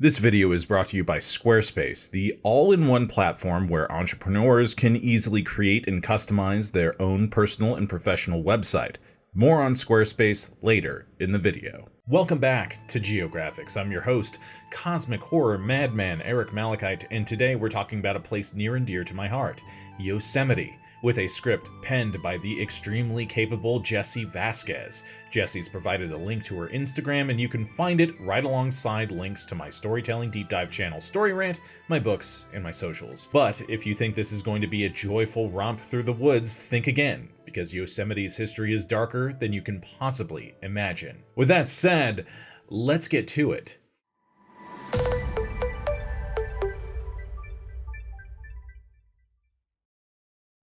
This video is brought to you by Squarespace, the all-in-one platform where entrepreneurs can easily create and customize their own personal and professional website. More on Squarespace later in the video. Welcome back to Geographics. I'm your host, Cosmic Horror Madman Eric Malachite, and today we're talking about a place near and dear to my heart, Yosemite, with a script penned by the extremely capable Jessie Vasquez. Jessie's provided a link to her Instagram, and you can find it right alongside links to my storytelling deep dive channel Story Rant, my books, and my socials. But if you think this is going to be a joyful romp through the woods, think again, because Yosemite's history is darker than you can possibly imagine. With that said, let's get to it.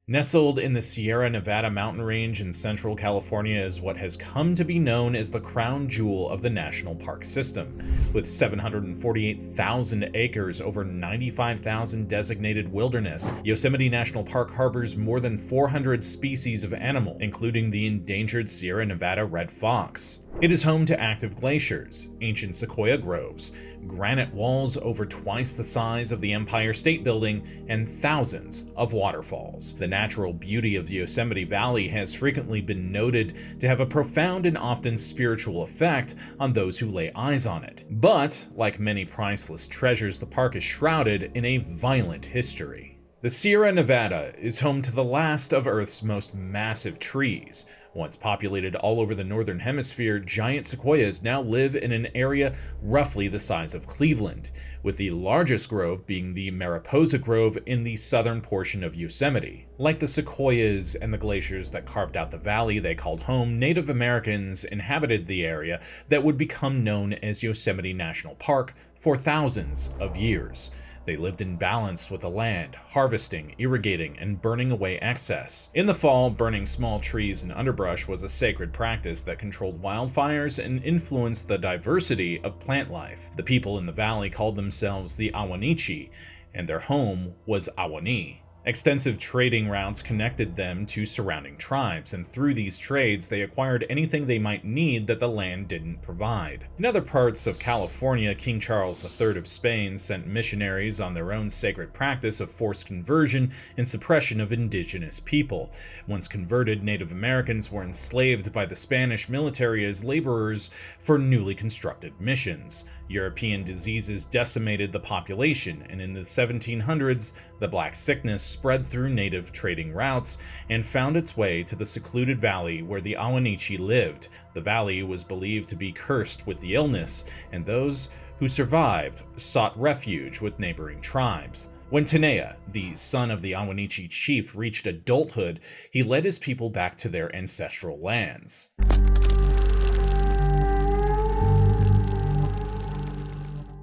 Nestled in the Sierra Nevada mountain range in central California is what has come to be known as the crown jewel of the national park system. With 748,000 acres, over 95,000 designated wilderness, Yosemite National Park harbors more than 400 species of animal, including the endangered Sierra Nevada red fox. It is home to active glaciers, ancient sequoia groves, granite walls over twice the size of the Empire State Building, and thousands of waterfalls. The natural beauty of the Yosemite Valley has frequently been noted to have a profound and often spiritual effect on those who lay eyes on it. But, like many priceless treasures, the park is shrouded in a violent history. The Sierra Nevada is home to the last of Earth's most massive trees. Once populated all over the northern hemisphere, giant sequoias now live in an area roughly the size of Cleveland, with the largest grove being the Mariposa Grove in the southern portion of Yosemite. Like the sequoias and the glaciers that carved out the valley they called home, Native Americans inhabited the area that would become known as Yosemite National Park for thousands of years. They lived in balance with the land, harvesting, irrigating, and burning away excess. In the fall, burning small trees and underbrush was a sacred practice that controlled wildfires and influenced the diversity of plant life. The people in the valley called themselves the Awanichi, and their home was Awani. Extensive trading routes connected them to surrounding tribes, and through these trades they acquired anything they might need that the land didn't provide. In other parts of California, King Charles III of Spain sent missionaries on their own sacred practice of forced conversion and suppression of indigenous people. Once converted, Native Americans were enslaved by the Spanish military as laborers for newly constructed missions. European diseases decimated the population, and in the 1700s, the Black Sickness spread through native trading routes and found its way to the secluded valley where the Awanichi lived. The valley was believed to be cursed with the illness, and those who survived sought refuge with neighboring tribes. When Tenea, the son of the Awanichi chief, reached adulthood, he led his people back to their ancestral lands.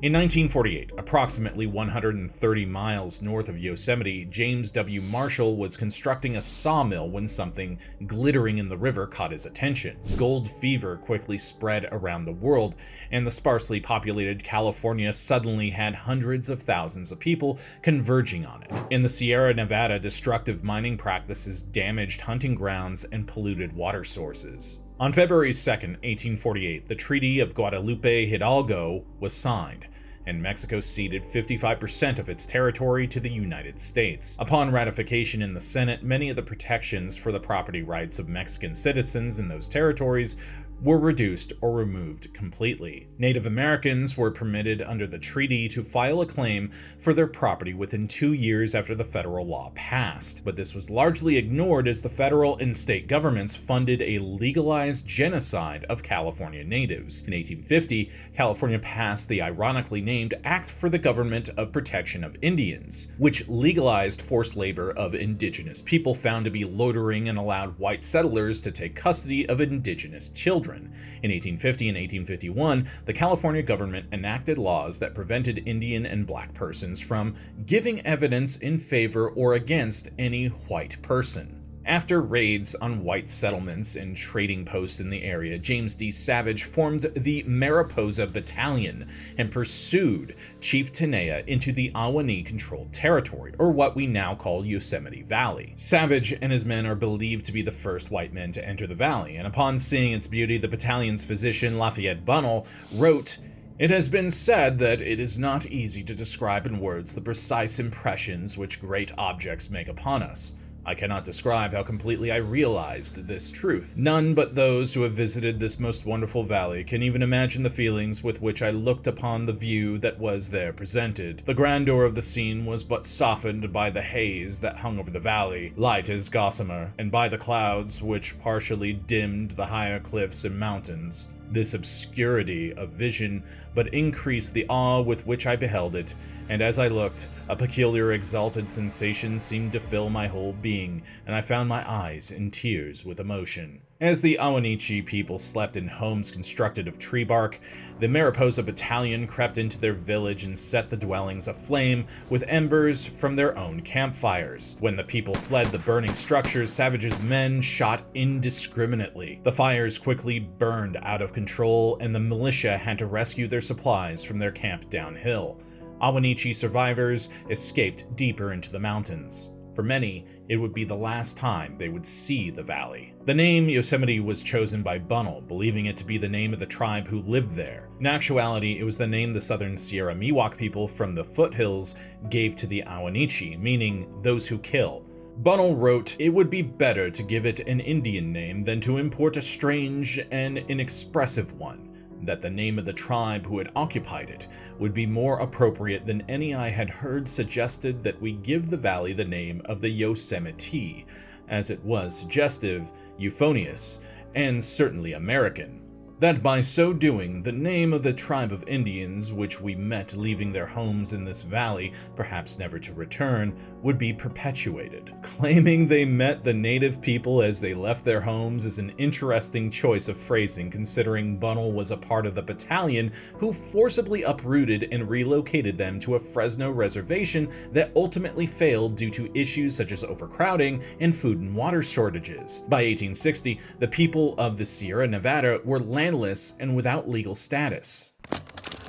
In 1948, approximately 130 miles north of Yosemite, James W. Marshall was constructing a sawmill when something glittering in the river caught his attention. Gold fever quickly spread around the world, and the sparsely populated California suddenly had hundreds of thousands of people converging on it. In the Sierra Nevada, destructive mining practices damaged hunting grounds and polluted water sources. On February 2, 1848, the Treaty of Guadalupe Hidalgo was signed, and Mexico ceded 55% of its territory to the United States. Upon ratification in the Senate, many of the protections for the property rights of Mexican citizens in those territories were reduced or removed completely. Native Americans were permitted under the treaty to file a claim for their property within 2 years after the federal law passed, but this was largely ignored as the federal and state governments funded a legalized genocide of California natives. In 1850, California passed the ironically named Act for the Government of Protection of Indians, which legalized forced labor of indigenous people found to be loitering and allowed white settlers to take custody of indigenous children. In 1850 and 1851, the California government enacted laws that prevented Indian and Black persons from giving evidence in favor or against any white person. After raids on white settlements and trading posts in the area, James D. Savage formed the Mariposa Battalion and pursued Chief Tenea into the Awani-controlled territory, or what we now call Yosemite Valley. Savage and his men are believed to be the first white men to enter the valley, and upon seeing its beauty, the battalion's physician, Lafayette Bunnell, wrote, It has been said that it is not easy to describe in words the precise impressions which great objects make upon us. I cannot describe how completely I realized this truth. None but those who have visited this most wonderful valley can even imagine the feelings with which I looked upon the view that was there presented. The grandeur of the scene was but softened by the haze that hung over the valley, light as gossamer, and by the clouds which partially dimmed the higher cliffs and mountains. This obscurity of vision but increased the awe with which I beheld it, and as I looked, a peculiar exalted sensation seemed to fill my whole being, and I found my eyes in tears with emotion. As the Awanichi people slept in homes constructed of tree bark, the Mariposa Battalion crept into their village and set the dwellings aflame with embers from their own campfires. When the people fled the burning structures, Savage's men shot indiscriminately. The fires quickly burned out of control, and the militia had to rescue their supplies from their camp downhill. Awanichi survivors escaped deeper into the mountains. For many, it would be the last time they would see the valley. The name Yosemite was chosen by Bunnell, believing it to be the name of the tribe who lived there. In actuality, it was the name the southern Sierra Miwok people from the foothills gave to the Awanichi, meaning those who kill. Bunnell wrote, "It would be better to give it an Indian name than to import a strange and inexpressive one. That the name of the tribe who had occupied it would be more appropriate than any I had heard suggested that we give the valley the name of the Yosemite, as it was suggestive, euphonious, and certainly American. That by so doing, the name of the tribe of Indians which we met leaving their homes in this valley, perhaps never to return, would be perpetuated." Claiming they met the native people as they left their homes is an interesting choice of phrasing, considering Bunnell was a part of the battalion who forcibly uprooted and relocated them to a Fresno reservation that ultimately failed due to issues such as overcrowding and food and water shortages. By 1860, the people of the Sierra Nevada were landless and without legal status.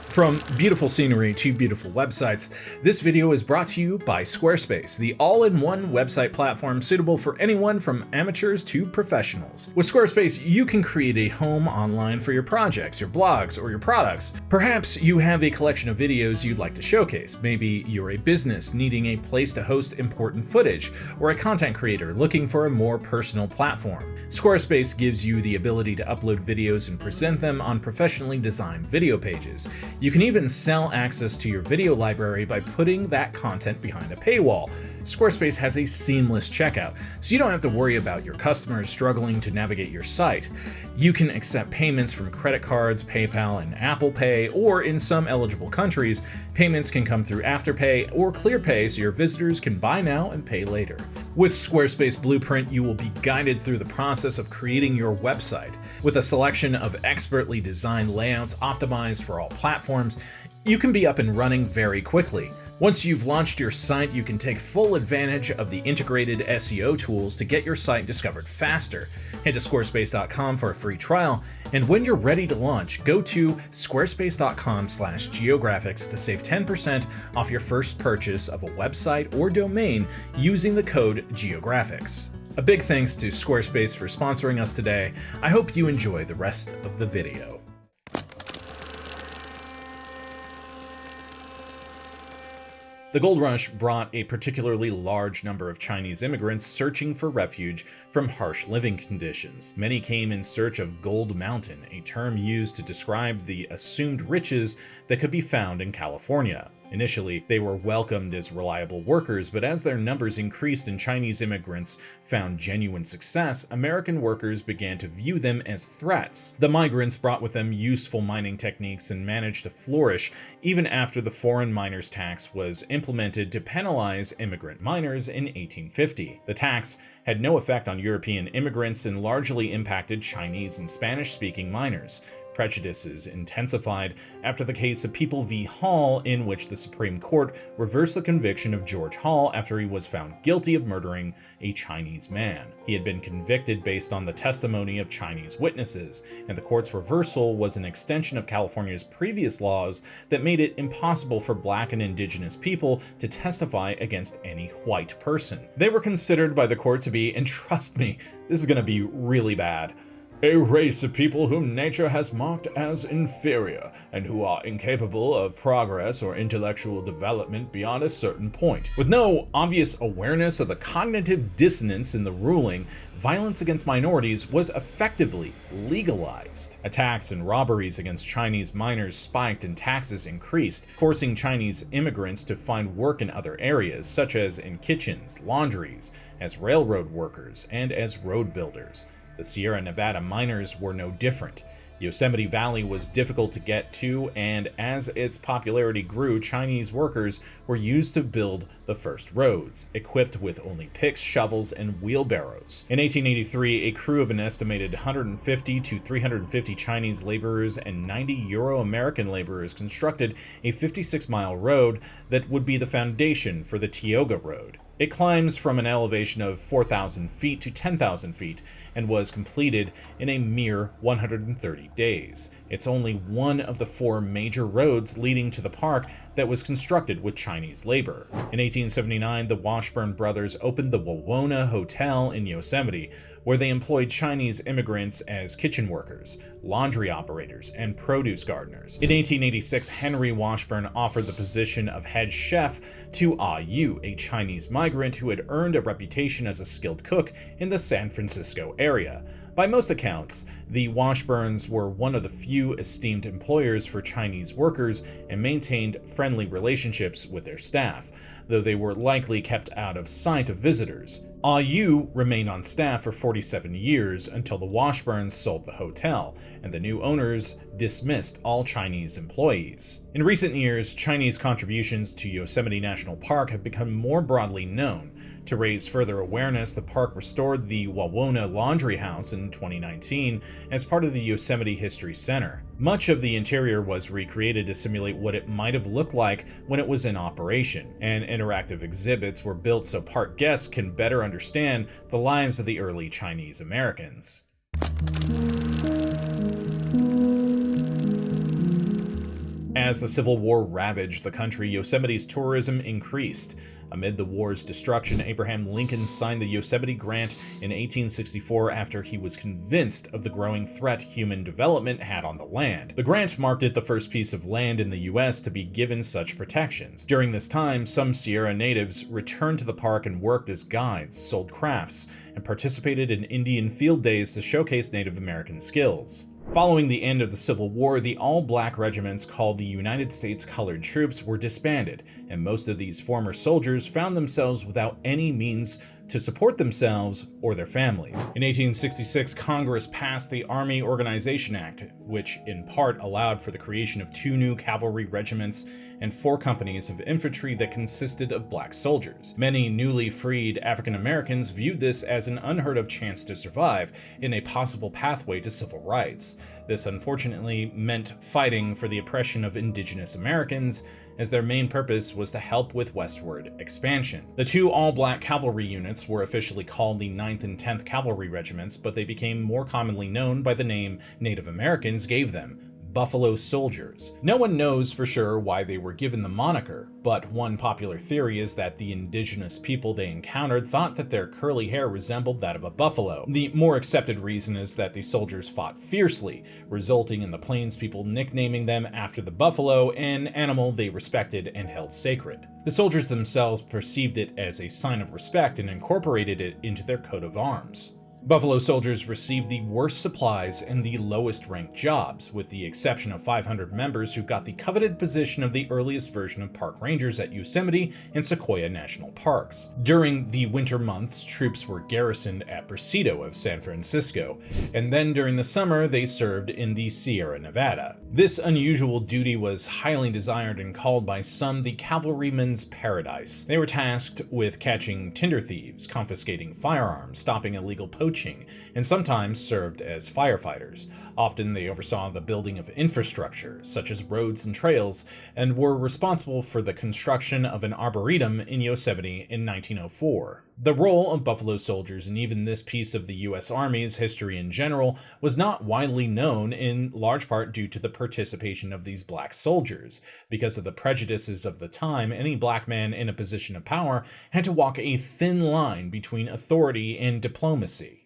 From beautiful scenery to beautiful websites, this video is brought to you by Squarespace, the all-in-one website platform suitable for anyone from amateurs to professionals. With Squarespace, you can create a home online for your projects, your blogs, or your products. Perhaps you have a collection of videos you'd like to showcase. Maybe you're a business needing a place to host important footage, or a content creator looking for a more personal platform. Squarespace gives you the ability to upload videos and present them on professionally designed video pages. You can even sell access to your video library by putting that content behind a paywall. Squarespace has a seamless checkout, so you don't have to worry about your customers struggling to navigate your site. You can accept payments from credit cards, PayPal, and Apple Pay, or in some eligible countries, payments can come through Afterpay or ClearPay so your visitors can buy now and pay later. With Squarespace Blueprint, you will be guided through the process of creating your website. With a selection of expertly designed layouts optimized for all platforms, you can be up and running very quickly. Once you've launched your site, you can take full advantage of the integrated SEO tools to get your site discovered faster. Head to squarespace.com for a free trial, and when you're ready to launch, go to squarespace.com/geographics to save 10% off your first purchase of a website or domain using the code Geographics. A big thanks to Squarespace for sponsoring us today. I hope you enjoy the rest of the video. The gold rush brought a particularly large number of Chinese immigrants searching for refuge from harsh living conditions. Many came in search of Gold Mountain, a term used to describe the assumed riches that could be found in California. Initially, they were welcomed as reliable workers, but as their numbers increased and Chinese immigrants found genuine success, American workers began to view them as threats. The migrants brought with them useful mining techniques and managed to flourish even after the foreign miners' tax was implemented to penalize immigrant miners in 1850. The tax had no effect on European immigrants and largely impacted Chinese and Spanish-speaking miners. Prejudices intensified after the case of People v. Hall, in which the Supreme Court reversed the conviction of George Hall after he was found guilty of murdering a Chinese man. He had been convicted based on the testimony of Chinese witnesses, and the court's reversal was an extension of California's previous laws that made it impossible for Black and Indigenous people to testify against any white person. They were considered by the court to be, and trust me, this is going to be really bad, A race of people whom nature has marked as inferior, and who are incapable of progress or intellectual development beyond a certain point. With no obvious awareness of the cognitive dissonance in the ruling, violence against minorities was effectively legalized. Attacks and robberies against Chinese miners spiked and taxes increased, forcing Chinese immigrants to find work in other areas, such as in kitchens, laundries, as railroad workers, and as road builders. The Sierra Nevada miners were no different. Yosemite Valley was difficult to get to, and as its popularity grew, Chinese workers were used to build the first roads, equipped with only picks, shovels, and wheelbarrows. In 1883, a crew of an estimated 150 to 350 Chinese laborers and 90 Euro-American laborers constructed a 56-mile road that would be the foundation for the Tioga Road. It climbs from an elevation of 4,000 feet to 10,000 feet and was completed in a mere 130 days. It's only one of the 4 major roads leading to the park that was constructed with Chinese labor. In 1879, the Washburn brothers opened the Wawona Hotel in Yosemite, where they employed Chinese immigrants as kitchen workers, laundry operators, and produce gardeners. In 1886, Henry Washburn offered the position of head chef to Ah Yu, a Chinese migrant who had earned a reputation as a skilled cook in the San Francisco area. By most accounts, the Washburns were one of the few esteemed employers for Chinese workers and maintained friendly relationships with their staff, though they were likely kept out of sight of visitors. Ah Yu remained on staff for 47 years until the Washburns sold the hotel, and the new owners dismissed all Chinese employees. In recent years, Chinese contributions to Yosemite National Park have become more broadly known. To raise further awareness, the park restored the Wawona Laundry House in 2019 as part of the Yosemite History Center. Much of the interior was recreated to simulate what it might have looked like when it was in operation, and interactive exhibits were built so park guests can better understand the lives of the early Chinese Americans. As the Civil War ravaged the country, Yosemite's tourism increased. Amid the war's destruction, Abraham Lincoln signed the Yosemite Grant in 1864 after he was convinced of the growing threat human development had on the land. The grant marked it the first piece of land in the U.S. to be given such protections. During this time, some Sierra natives returned to the park and worked as guides, sold crafts, and participated in Indian field days to showcase Native American skills. Following the end of the Civil War, the all-black regiments called the United States Colored Troops were disbanded, and most of these former soldiers found themselves without any means to support themselves or their families. In 1866, Congress passed the Army Organization Act, which in part allowed for the creation of 2 new cavalry regiments and 4 companies of infantry that consisted of black soldiers. Many newly freed African Americans viewed this as an unheard of chance to survive in a possible pathway to civil rights. This unfortunately meant fighting for the oppression of indigenous Americans, as their main purpose was to help with westward expansion. The 2 all-black cavalry units were officially called the 9th and 10th Cavalry Regiments, but they became more commonly known by the name Native Americans gave them: Buffalo Soldiers. No one knows for sure why they were given the moniker, but one popular theory is that the indigenous people they encountered thought that their curly hair resembled that of a buffalo. The more accepted reason is that the soldiers fought fiercely, resulting in the Plains people nicknaming them after the buffalo, an animal they respected and held sacred. The soldiers themselves perceived it as a sign of respect and incorporated it into their coat of arms. Buffalo Soldiers received the worst supplies and the lowest ranked jobs, with the exception of 500 members who got the coveted position of the earliest version of park rangers at Yosemite and Sequoia National Parks. During the winter months, troops were garrisoned at Presidio of San Francisco, and then during the summer they served in the Sierra Nevada. This unusual duty was highly desired and called by some the cavalryman's paradise. They were tasked with catching tinder thieves, confiscating firearms, stopping illegal poaching, and sometimes served as firefighters. Often they oversaw the building of infrastructure, such as roads and trails, and were responsible for the construction of an arboretum in Yosemite in 1904. The role of Buffalo Soldiers in even this piece of the U.S. Army's history in general was not widely known, in large part due to the participation of these black soldiers. Because of the prejudices of the time, any black man in a position of power had to walk a thin line between authority and diplomacy.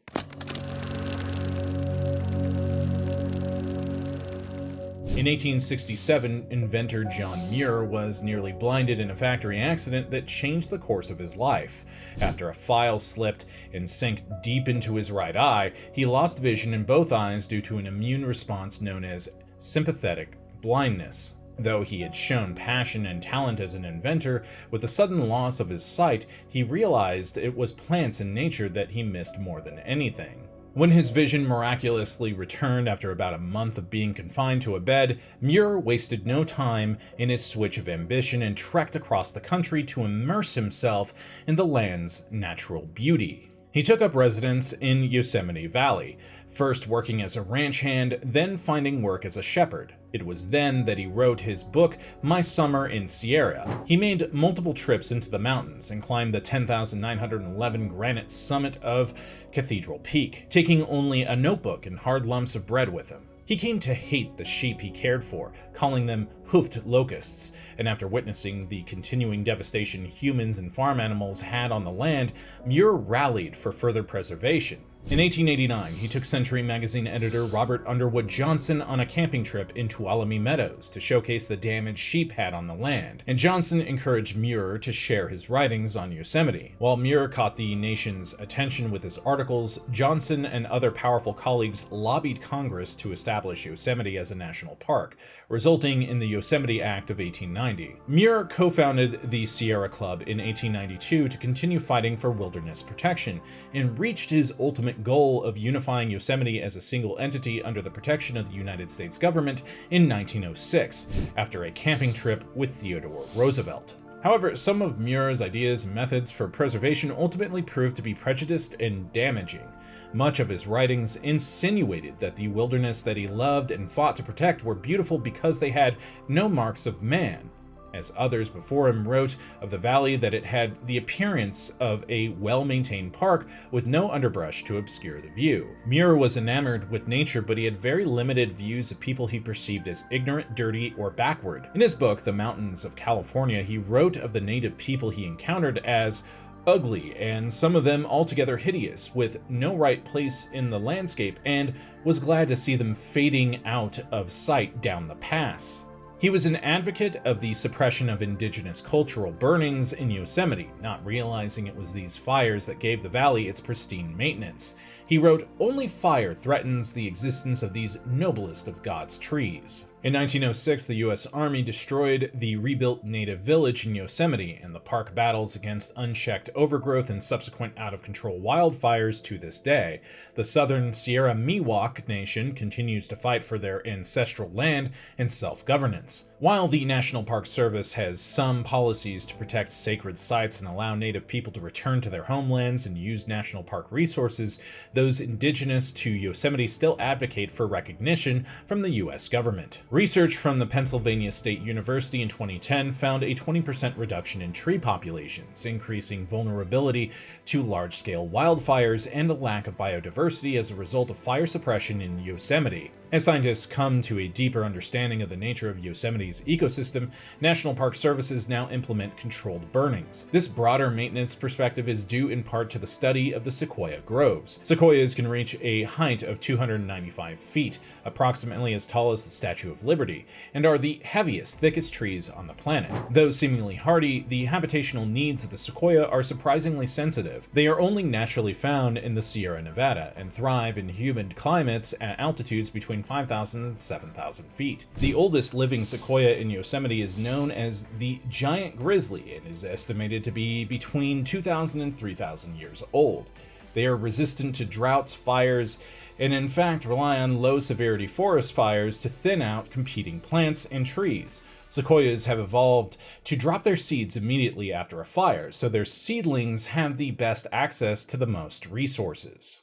In 1867, inventor John Muir was nearly blinded in a factory accident that changed the course of his life. After a file slipped and sank deep into his right eye, he lost vision in both eyes due to an immune response known as sympathetic blindness. Though he had shown passion and talent as an inventor, with the sudden loss of his sight, he realized it was plants and nature that he missed more than anything. When his vision miraculously returned after about a month of being confined to a bed, Muir wasted no time in his switch of ambition and trekked across the country to immerse himself in the land's natural beauty. He took up residence in Yosemite Valley, first working as a ranch hand, then finding work as a shepherd. It was then that he wrote his book, My Summer in Sierra. He made multiple trips into the mountains and climbed the 10,911 granite summit of Cathedral Peak, taking only a notebook and hard lumps of bread with him. He came to hate the sheep he cared for, calling them hoofed locusts, and after witnessing the continuing devastation humans and farm animals had on the land, Muir rallied for further preservation. In 1889, he took Century magazine editor Robert Underwood Johnson on a camping trip in Tuolumne Meadows to showcase the damage sheep had on the land, and Johnson encouraged Muir to share his writings on Yosemite. While Muir caught the nation's attention with his articles, Johnson and other powerful colleagues lobbied Congress to establish Yosemite as a national park, resulting in the Yosemite Act of 1890. Muir co-founded the Sierra Club in 1892 to continue fighting for wilderness protection, and reached his ultimate goal of unifying Yosemite as a single entity under the protection of the United States government in 1906, after a camping trip with Theodore Roosevelt. However, some of Muir's ideas and methods for preservation ultimately proved to be prejudiced and damaging. Much of his writings insinuated that the wilderness that he loved and fought to protect were beautiful because they had no marks of man, as others before him wrote of the valley that it had the appearance of a well-maintained park with no underbrush to obscure the view. Muir was enamored with nature, but he had very limited views of people he perceived as ignorant, dirty, or backward. In his book, The Mountains of California, he wrote of the native people he encountered as ugly, and some of them altogether hideous, with no right place in the landscape, and was glad to see them fading out of sight down the pass. He was an advocate of the suppression of indigenous cultural burnings in Yosemite, not realizing it was these fires that gave the valley its pristine maintenance. He wrote, "Only fire threatens the existence of these noblest of God's trees." In 1906, the U.S. Army destroyed the rebuilt native village in Yosemite, and the park battles against unchecked overgrowth and subsequent out-of-control wildfires to this day. The southern Sierra Miwok Nation continues to fight for their ancestral land and self-governance. While the National Park Service has some policies to protect sacred sites and allow native people to return to their homelands and use national park resources, those indigenous to Yosemite still advocate for recognition from the U.S. government. Research from the Pennsylvania State University in 2010 found a 20% reduction in tree populations, increasing vulnerability to large-scale wildfires and a lack of biodiversity as a result of fire suppression in Yosemite. As scientists come to a deeper understanding of the nature of Yosemite's ecosystem, National Park Services now implement controlled burnings. This broader maintenance perspective is due in part to the study of the sequoia groves. Sequoias can reach a height of 295 feet, approximately as tall as the Statue of Liberty, and are the heaviest, thickest trees on the planet. Though seemingly hardy, the habitational needs of the sequoia are surprisingly sensitive. They are only naturally found in the Sierra Nevada and thrive in humid climates at altitudes between 5,000 and 7,000 feet. The oldest living sequoia in Yosemite is known as the giant grizzly and is estimated to be between 2,000 and 3,000 years old. They are resistant to droughts, fires, and in fact rely on low-severity forest fires to thin out competing plants and trees. Sequoias have evolved to drop their seeds immediately after a fire, so their seedlings have the best access to the most resources.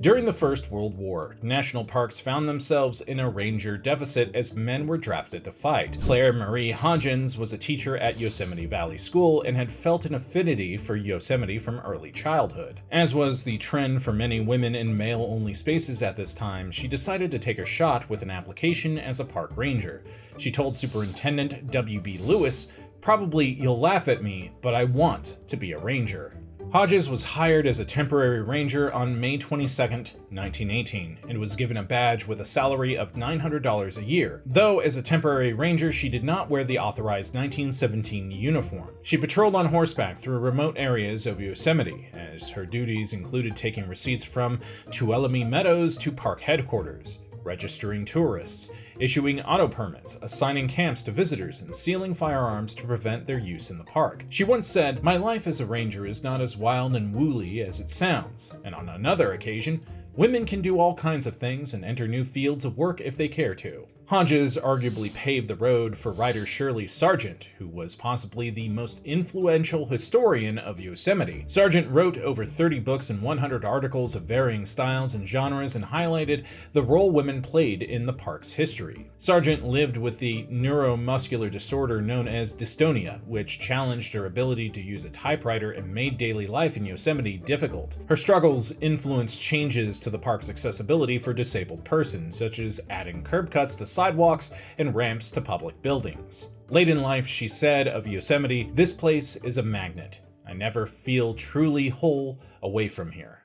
During the First World War, national parks found themselves in a ranger deficit as men were drafted to fight. Claire Marie Hodgins was a teacher at Yosemite Valley School and had felt an affinity for Yosemite from early childhood. As was the trend for many women in male-only spaces at this time, she decided to take a shot with an application as a park ranger. She told Superintendent W.B. Lewis, "Probably you'll laugh at me, but I want to be a ranger." Hodges was hired as a temporary ranger on May 22, 1918, and was given a badge with a salary of $900 a year, though as a temporary ranger she did not wear the authorized 1917 uniform. She patrolled on horseback through remote areas of Yosemite, as her duties included taking receipts from Tuolumne Meadows to park headquarters, registering tourists, issuing auto permits, assigning camps to visitors, and sealing firearms to prevent their use in the park. She once said, "My life as a ranger is not as wild and woolly as it sounds," and on another occasion, "Women can do all kinds of things and enter new fields of work if they care to." Hodges arguably paved the road for writer Shirley Sargent, who was possibly the most influential historian of Yosemite. Sargent wrote over 30 books and 100 articles of varying styles and genres and highlighted the role women played in the park's history. Sargent lived with the neuromuscular disorder known as dystonia, which challenged her ability to use a typewriter and made daily life in Yosemite difficult. Her struggles influenced changes to the park's accessibility for disabled persons, such as adding curb cuts to sidewalks and ramps to public buildings. Late in life, she said of Yosemite, "This place is a magnet. I never feel truly whole away from here."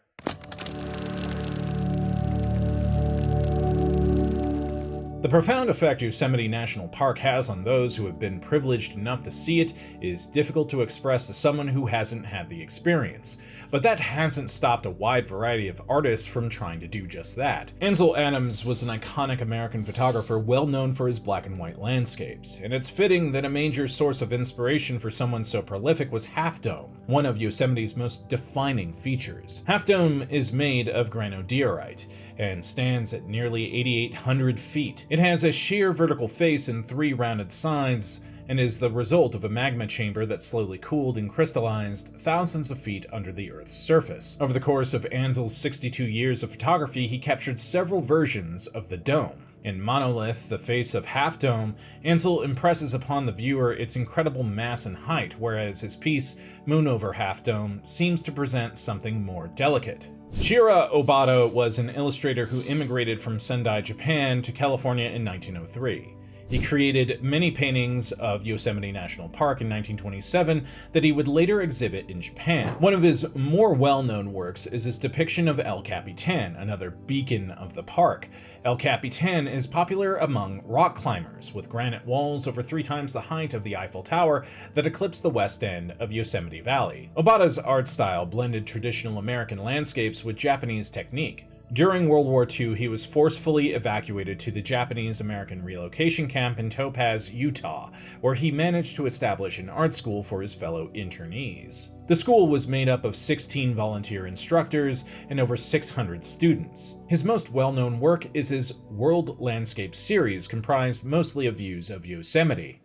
The profound effect Yosemite National Park has on those who have been privileged enough to see it is difficult to express to someone who hasn't had the experience, but that hasn't stopped a wide variety of artists from trying to do just that. Ansel Adams was an iconic American photographer well known for his black and white landscapes, and it's fitting that a major source of inspiration for someone so prolific was Half Dome, one of Yosemite's most defining features. Half Dome is made of granodiorite and stands at nearly 8,800 feet. It has a sheer vertical face and 3 rounded sides, and is the result of a magma chamber that slowly cooled and crystallized thousands of feet under the Earth's surface. Over the course of Ansel's 62 years of photography, he captured several versions of the dome. In Monolith, the face of Half Dome, Ansel impresses upon the viewer its incredible mass and height, whereas his piece, Moon over Half Dome, seems to present something more delicate. Shira Obata was an illustrator who immigrated from Sendai, Japan to California in 1903. He created many paintings of Yosemite National Park in 1927 that he would later exhibit in Japan. One of his more well-known works is his depiction of El Capitan, another beacon of the park. El Capitan is popular among rock climbers, with granite walls over 3 times the height of the Eiffel Tower that eclipse the west end of Yosemite Valley. Obata's art style blended traditional American landscapes with Japanese technique. During World War II, he was forcefully evacuated to the Japanese-American relocation camp in Topaz, Utah, where he managed to establish an art school for his fellow internees. The school was made up of 16 volunteer instructors and over 600 students. His most well-known work is his World Landscape series, comprised mostly of views of Yosemite.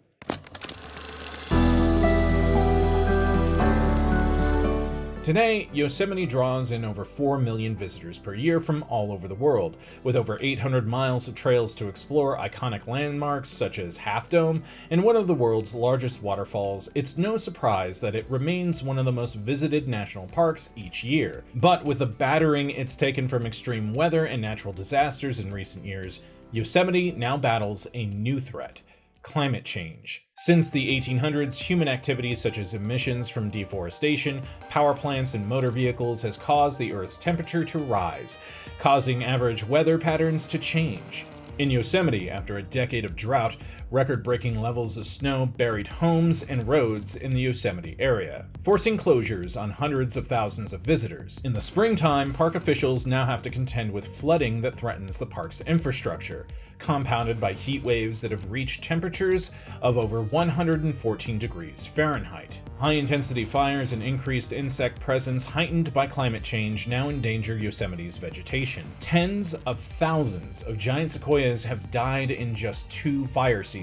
Today, Yosemite draws in over 4 million visitors per year from all over the world. With over 800 miles of trails to explore iconic landmarks such as Half Dome and one of the world's largest waterfalls, it's no surprise that it remains one of the most visited national parks each year. But with the battering it's taken from extreme weather and natural disasters in recent years, Yosemite now battles a new threat: climate change. Since the 1800s, human activities such as emissions from deforestation, power plants, and motor vehicles has caused the Earth's temperature to rise, causing average weather patterns to change. In Yosemite, after a decade of drought, record-breaking levels of snow buried homes and roads in the Yosemite area, forcing closures on hundreds of thousands of visitors. In the springtime, park officials now have to contend with flooding that threatens the park's infrastructure, compounded by heat waves that have reached temperatures of over 114 degrees Fahrenheit. High-intensity fires and increased insect presence heightened by climate change now endanger Yosemite's vegetation. Tens of thousands of giant sequoias have died in just 2 fire seasons.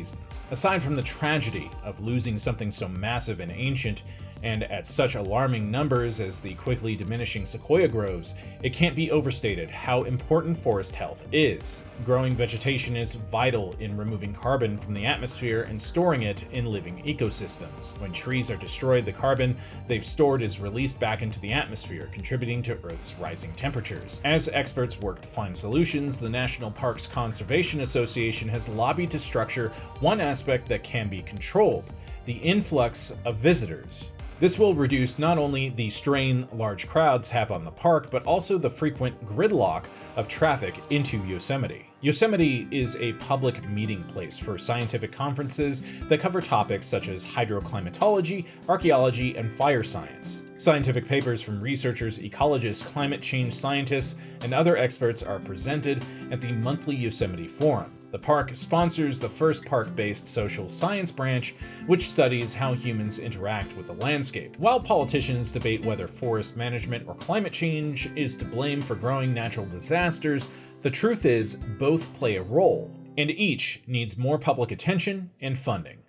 Aside from the tragedy of losing something so massive and ancient, and at such alarming numbers as the quickly diminishing sequoia groves, it can't be overstated how important forest health is. Growing vegetation is vital in removing carbon from the atmosphere and storing it in living ecosystems. When trees are destroyed, the carbon they've stored is released back into the atmosphere, contributing to Earth's rising temperatures. As experts work to find solutions, the National Parks Conservation Association has lobbied to structure one aspect that can be controlled: the influx of visitors. This will reduce not only the strain large crowds have on the park, but also the frequent gridlock of traffic into Yosemite. Yosemite is a public meeting place for scientific conferences that cover topics such as hydroclimatology, archaeology, and fire science. Scientific papers from researchers, ecologists, climate change scientists, and other experts are presented at the monthly Yosemite Forum. The park sponsors the first park-based social science branch, which studies how humans interact with the landscape. While politicians debate whether forest management or climate change is to blame for growing natural disasters, the truth is both play a role, and each needs more public attention and funding.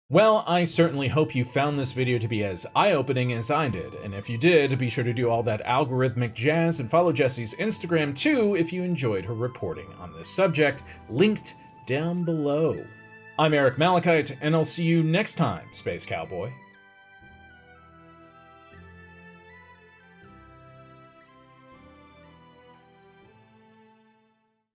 Well, I certainly hope you found this video to be as eye-opening as I did, and if you did, be sure to do all that algorithmic jazz and follow Jessie's Instagram too if you enjoyed her reporting on this subject, linked down below. I'm Eric Malachite, and I'll see you next time, Space Cowboy.